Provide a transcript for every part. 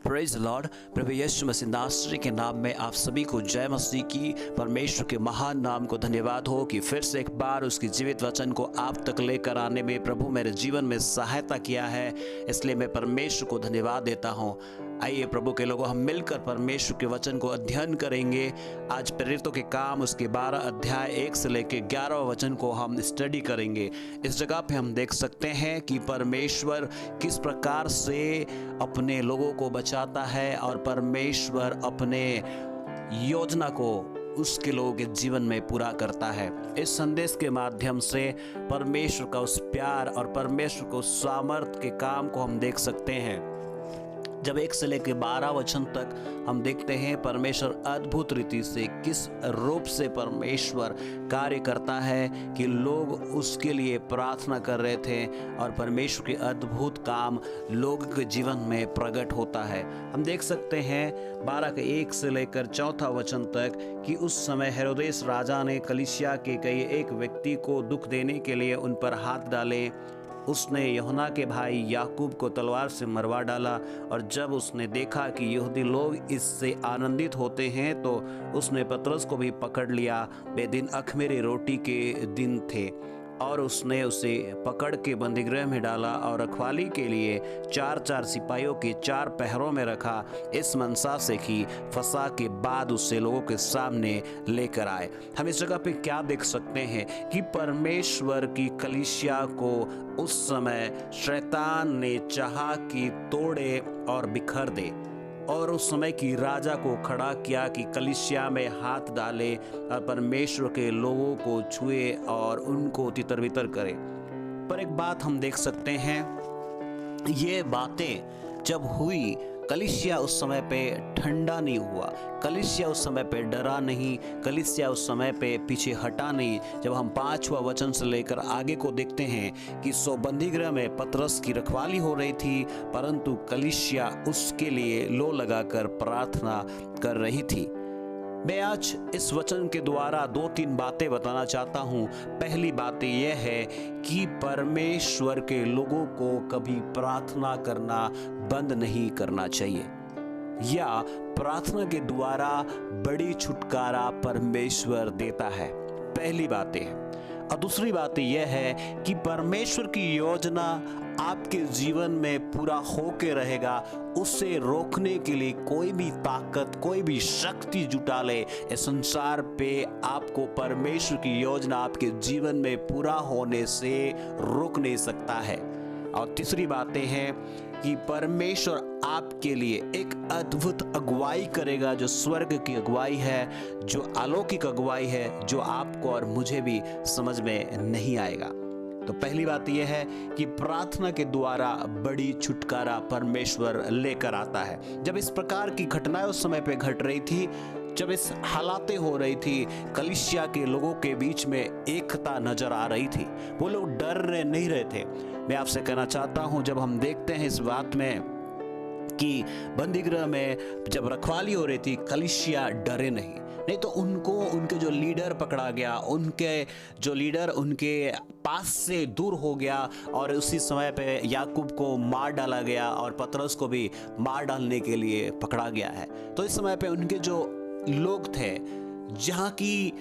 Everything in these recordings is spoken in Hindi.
Praise Lord. प्रभु यीशु मसीह नासरी के नाम में आप सभी को जय मसीह की। परमेश्वर के महान नाम को धन्यवाद हो कि फिर से एक बार उसकी जीवित वचन को आप तक लेकर आने में प्रभु मेरे जीवन में सहायता किया है, इसलिए मैं परमेश्वर को धन्यवाद देता हूँ। आइए प्रभु के लोगों, हम मिलकर परमेश्वर के वचन को अध्ययन करेंगे। आज प्रेरितों के काम उसके 12 अध्याय 1 से लेकर 11 वचन को हम स्टडी करेंगे। इस जगह पे हम देख सकते हैं कि परमेश्वर किस प्रकार से अपने लोगों को बचाता है और परमेश्वर अपने योजना को उसके लोगों के जीवन में पूरा करता है। इस संदेश के माध्यम से परमेश्वर का उस प्यार और परमेश्वर को सामर्थ के काम को हम देख सकते हैं। जब 1 से लेकर 12 वचन तक हम देखते हैं परमेश्वर अद्भुत रीति से किस रूप से परमेश्वर कार्य करता है कि लोग उसके लिए प्रार्थना कर रहे थे और परमेश्वर के अद्भुत काम लोगों के जीवन में प्रकट होता है। हम देख सकते हैं 12 के 1 से लेकर 4 वचन तक कि उस समय हेरोदेस राजा ने कलीसिया के कई एक व्यक्ति को दुख देने के लिए उन पर हाथ डाले। उसने यूहन्ना के भाई याकूब को तलवार से मरवा डाला और जब उसने देखा कि यहूदी लोग इससे आनंदित होते हैं तो उसने पतरस को भी पकड़ लिया। वे दिन अख़मीरी रोटी के दिन थे और उसने उसे पकड़ के बंदीगृह में डाला और रखवाली के लिए 4-4 सिपाहियों के 4 पहरों में रखा, इस मनसा से कि फसह के बाद उसे लोगों के सामने लेकर आए। हम इस जगह पे क्या देख सकते हैं कि परमेश्वर की कलीसिया को उस समय शैतान ने चाहा कि तोड़े और बिखर दे और उस समय की राजा को खड़ा किया कि कलीसिया में हाथ डाले और परमेश्वर के लोगों को छुए और उनको तितर बितर करे। पर एक बात हम देख सकते हैं, ये बातें जब हुई कलीसिया उस समय पे ठंडा नहीं हुआ, कलीसिया उस समय पे डरा नहीं, कलीसिया उस समय पे पीछे हटा नहीं। जब हम 5वां वचन से लेकर आगे को देखते हैं कि सो बंदीगृह में पतरस की रखवाली हो रही थी, परंतु कलीसिया उसके लिए लो लगाकर प्रार्थना कर रही थी। मैं आज इस वचन के द्वारा 2-3 बातें बताना चाहता हूँ। पहली बात यह है कि परमेश्वर के लोगों को कभी प्रार्थना करना बंद नहीं करना चाहिए, या प्रार्थना के द्वारा बड़ी छुटकारा परमेश्वर देता है। पहली बात है। और दूसरी बात यह है कि परमेश्वर की योजना आपके जीवन में पूरा होके रहेगा, उसे रोकने के लिए कोई भी ताकत, कोई भी शक्ति जुटा ले, इस संसार पे आपको परमेश्वर की योजना आपके जीवन में पूरा होने से रोक नहीं सकता है। और तीसरी बातें हैं कि परमेश्वर आपके लिए एक अद्भुत अगुवाई करेगा, जो स्वर्ग की अगुवाई है, जो अलौकिक अगुवाई है, जो आपको और मुझे भी समझ में नहीं आएगा। तो पहली बात यह है कि प्रार्थना के द्वारा बड़ी छुटकारा परमेश्वर लेकर आता है। जब इस प्रकार की घटनाएं उस समय पे घट रही थी, जब इस हालातें हो रही थी, कलीसिया के लोगों के बीच में एकता नजर आ रही थी, वो लोग डर रहे नहीं रहे थे। मैं आपसे कहना चाहता हूं, जब हम देखते हैं इस बात में कि बंदीगृह में जब रखवाली हो रही थी, कलीसिया डरे नहीं तो उनको उनके जो लीडर पकड़ा गया, उनके जो लीडर उनके पास से दूर हो गया और उसी समय पे याकूब को मार डाला गया और पतरस को भी मार डालने के लिए पकड़ा गया है। तो इस समय पे उनके जो लोग थे, जहाँ की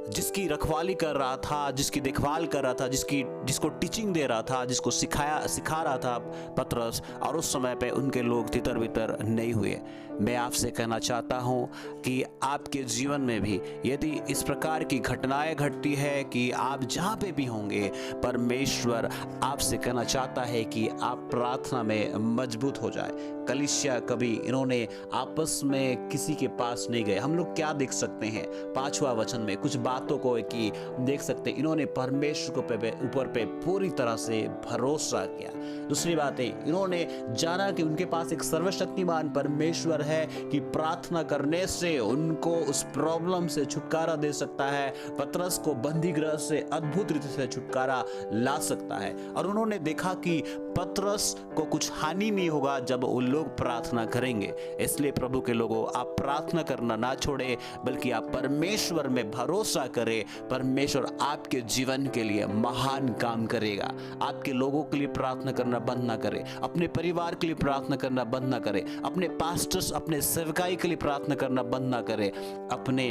जिसकी रखवाली कर रहा था, जिसकी देखभाल कर रहा था, जिसको टीचिंग दे रहा था, जिसको सिखा रहा था पतरस, और उस समय पे उनके लोग तितर बितर नहीं हुए। मैं आपसे कहना चाहता हूँ कि आपके जीवन में भी यदि इस प्रकार की घटनाएं घटती है कि आप जहाँ पे भी होंगे, परमेश्वर आपसे कहना चाहता है कि आप प्रार्थना में मजबूत हो जाए। कलीसिया कभी इन्होंने आपस में किसी के पास नहीं गए। हम लोग क्या देख सकते हैं 5वां वचन में कुछ बातों को कि देख सकते हैं, इन्होंने परमेश्वर के ऊपर पे पूरी तरह से भरोसा किया। दूसरी बात है, इन्होंने जाना कि उनके पास एक सर्वशक्तिमान परमेश्वर है कि प्रार्थना करने से उनको उस प्रॉब्लम से छुटकारा दे सकता है, पतरस को बंदीगृह से अद्भुत रीति से छुटकारा ला सकता है। और उन्होंने देखा कि पतरस को कुछ हानि नहीं होगा जब वो लोग प्रार्थना करेंगे। इसलिए प्रभु के लोगों, आप प्रार्थना करना ना छोड़े, बल्कि आप परमेश्वर में भरोसा भरोसा करें, परमेश्वर आपके जीवन के लिए महान काम करेगा। आपके लोगों के लिए प्रार्थना करना बंद ना करें, अपने परिवार के लिए प्रार्थना करना बंद ना करें, अपने पास्टर्स, अपने सेवकाई के लिए प्रार्थना करना बंद ना करें। अपने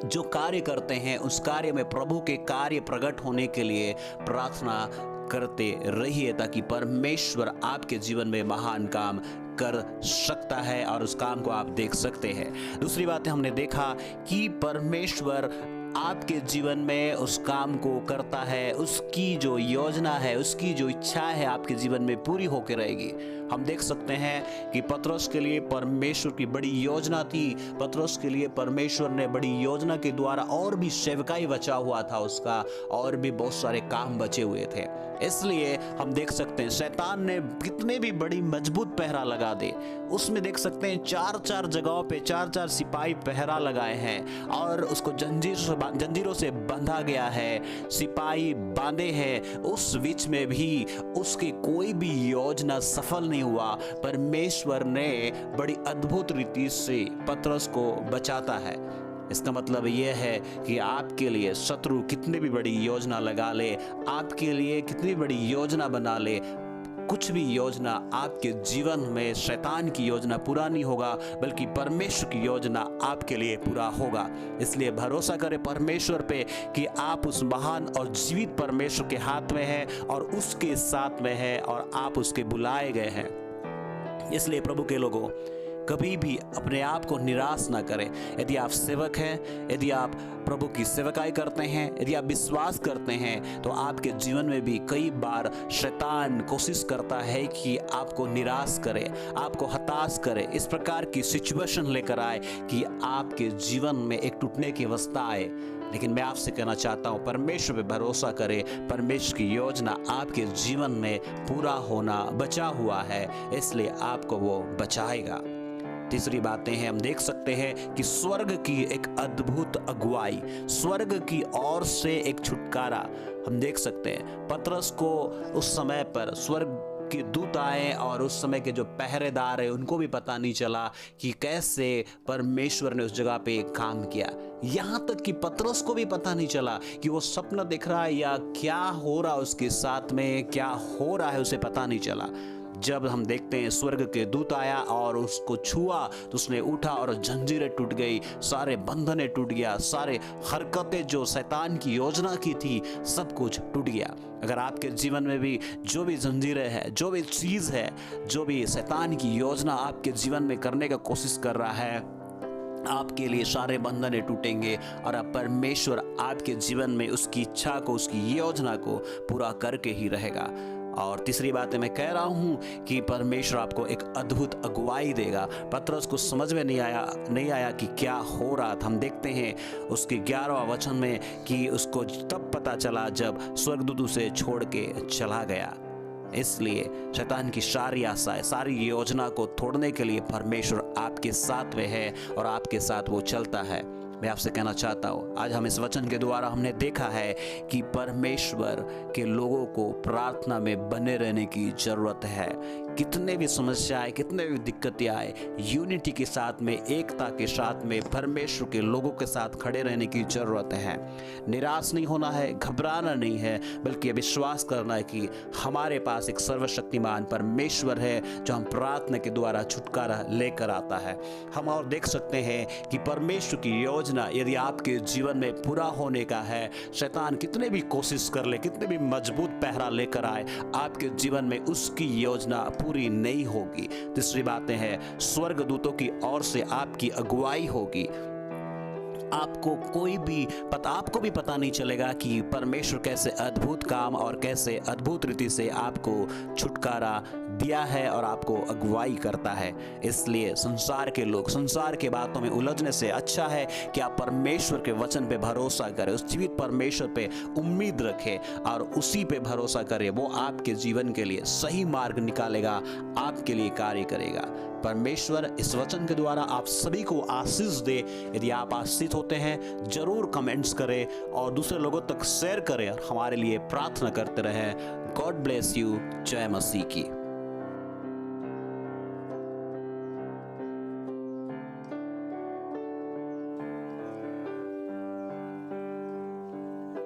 जो कार्य करते हैं उस कार्य में प्रभु के कार्य प्रकट होने के लिए प्रार्थना करते रहिए, ताकि परमेश्वर आपके जीवन में महान काम कर सकता है और उस काम को आप देख सकते हैं। दूसरी बात हमने देखा कि परमेश्वर आपके जीवन में उस काम को करता है, उसकी जो योजना है, उसकी जो इच्छा है आपके जीवन में पूरी होकर रहेगी। हम देख सकते हैं कि पतरस के लिए परमेश्वर की बड़ी योजना थी। पतरस के लिए परमेश्वर ने बड़ी योजना के द्वारा और भी सेवकाई बचा हुआ था उसका, और भी बहुत सारे काम बचे हुए थे। इसलिए हम देख सकते हैं शैतान ने कितने भी बड़ी मजबूत पहरा लगा दे, उसमें देख सकते हैं 4-4 जगहों पे 4-4 सिपाही पहरा लगाए हैं और उसको जंजीरों से बंधा गया है, सिपाही बांधे हैं। उस बीच में भी उसकी कोई भी योजना सफल नहीं हुआ। परमेश्वर ने बड़ी अद्भुत रीति से पतरस को बचाता है। इसका मतलब यह है कि आपके लिए शत्रु कितनी भी बड़ी योजना लगा ले, आपके लिए कितनी बड़ी योजना बना ले, कुछ भी योजना आपके जीवन में शैतान की योजना पूरा नहीं होगा, बल्कि परमेश्वर की योजना आपके लिए पूरा होगा। इसलिए भरोसा करें परमेश्वर पे कि आप उस महान और जीवित परमेश्वर के हाथ में हैं और उसके साथ में हैं और आप उसके बुलाए गए हैं। इसलिए प्रभु के लोगों, कभी भी अपने आप को निराश ना करें। यदि आप सेवक हैं, यदि आप प्रभु की सेवकाई करते हैं, यदि आप विश्वास करते हैं, तो आपके जीवन में भी कई बार शैतान कोशिश करता है कि आपको निराश करे, आपको हताश करे, इस प्रकार की सिचुएशन लेकर आए कि आपके जीवन में एक टूटने की अवस्था आए। लेकिन मैं आपसे कहना चाहता हूँ, परमेश्वर पे भरोसा करें। परमेश्वर की योजना आपके जीवन में पूरा होना बचा हुआ है, इसलिए आपको वो बचाएगा। तीसरी बातें हैं, हम देख सकते हैं कि स्वर्ग की एक अद्भुत अगुवाई, स्वर्ग की ओर से एक छुटकारा हम देख सकते हैं। पतरस को उस समय पर स्वर्ग के दूत आए और उस समय के जो पहरेदार है उनको भी पता नहीं चला कि कैसे परमेश्वर ने उस जगह पे एक काम किया। यहाँ तक कि पतरस को भी पता नहीं चला कि वो सपना देख रहा है या क्या हो रहा है उसके साथ में, क्या हो रहा है उसे पता नहीं चला। जब हम देखते हैं स्वर्ग के दूत आया और उसको छुआ तो उसने उठा और जंजीरें टूट गई, सारे बंधने टूट गया, सारे हरकतें जो शैतान की योजना की थी सब कुछ टूट गया। अगर आपके जीवन में भी जो भी जंजीरें है, जो भी चीज़ है, जो भी शैतान की योजना आपके जीवन में करने का कोशिश कर रहा है, आपके लिए सारे बंधने टूटेंगे और अब परमेश्वर आपके जीवन में उसकी इच्छा को, उसकी योजना को पूरा करके ही रहेगा। और तीसरी बात मैं कह रहा हूँ कि परमेश्वर आपको एक अद्भुत अगुवाई देगा। पतरस को समझ में नहीं आया कि क्या हो रहा था। हम देखते हैं उसके 11वां वचन में कि उसको तब पता चला जब स्वर्गदूत उसे छोड़ के चला गया। इसलिए शैतान की सारी आशाएं, सारी योजना को तोड़ने के लिए परमेश्वर आपके साथ में है और आपके साथ वो चलता है। मैं आपसे कहना चाहता हूँ, आज हम इस वचन के द्वारा हमने देखा है कि परमेश्वर के लोगों को प्रार्थना में बने रहने की जरूरत है। कितने भी समस्याएं, कितने भी दिक्कतें आए, यूनिटी के साथ में, एकता के साथ में परमेश्वर के लोगों के साथ खड़े रहने की जरूरत है। निराश नहीं होना है, घबराना नहीं है, बल्कि विश्वास करना है कि हमारे पास एक सर्वशक्तिमान परमेश्वर है जो हम प्रार्थना के द्वारा छुटकारा लेकर आता है। हम और देख सकते हैं कि परमेश्वर की योजना यदि आपके जीवन में पूरा होने का है, शैतान कितने भी कोशिश कर ले, कितने भी मजबूत पहरा लेकर आए, आपके जीवन में उसकी योजना पूरी नहीं होगी। तीसरी बातें हैं, स्वर्गदूतों की ओर से आपकी अगुवाई होगी। आपको भी पता नहीं चलेगा कि परमेश्वर कैसे अद्भुत काम और कैसे अद्भुत रीति से आपको छुटकारा दिया है और आपको अगुवाई करता है। इसलिए संसार के लोग संसार के बातों में उलझने से अच्छा है कि आप परमेश्वर के वचन पे भरोसा करें, उस जीवित परमेश्वर पे उम्मीद रखें और उसी पे भरोसा करें। वो आपके जीवन के लिए सही मार्ग निकालेगा, आपके लिए कार्य करेगा। परमेश्वर इस वचन के द्वारा आप सभी को आशीष दे। यदि आप आशीषित होते हैं जरूर कमेंट्स करें और दूसरे लोगों तक शेयर करें और हमारे लिए प्रार्थना करते रहें। God bless you. जय मसीह की।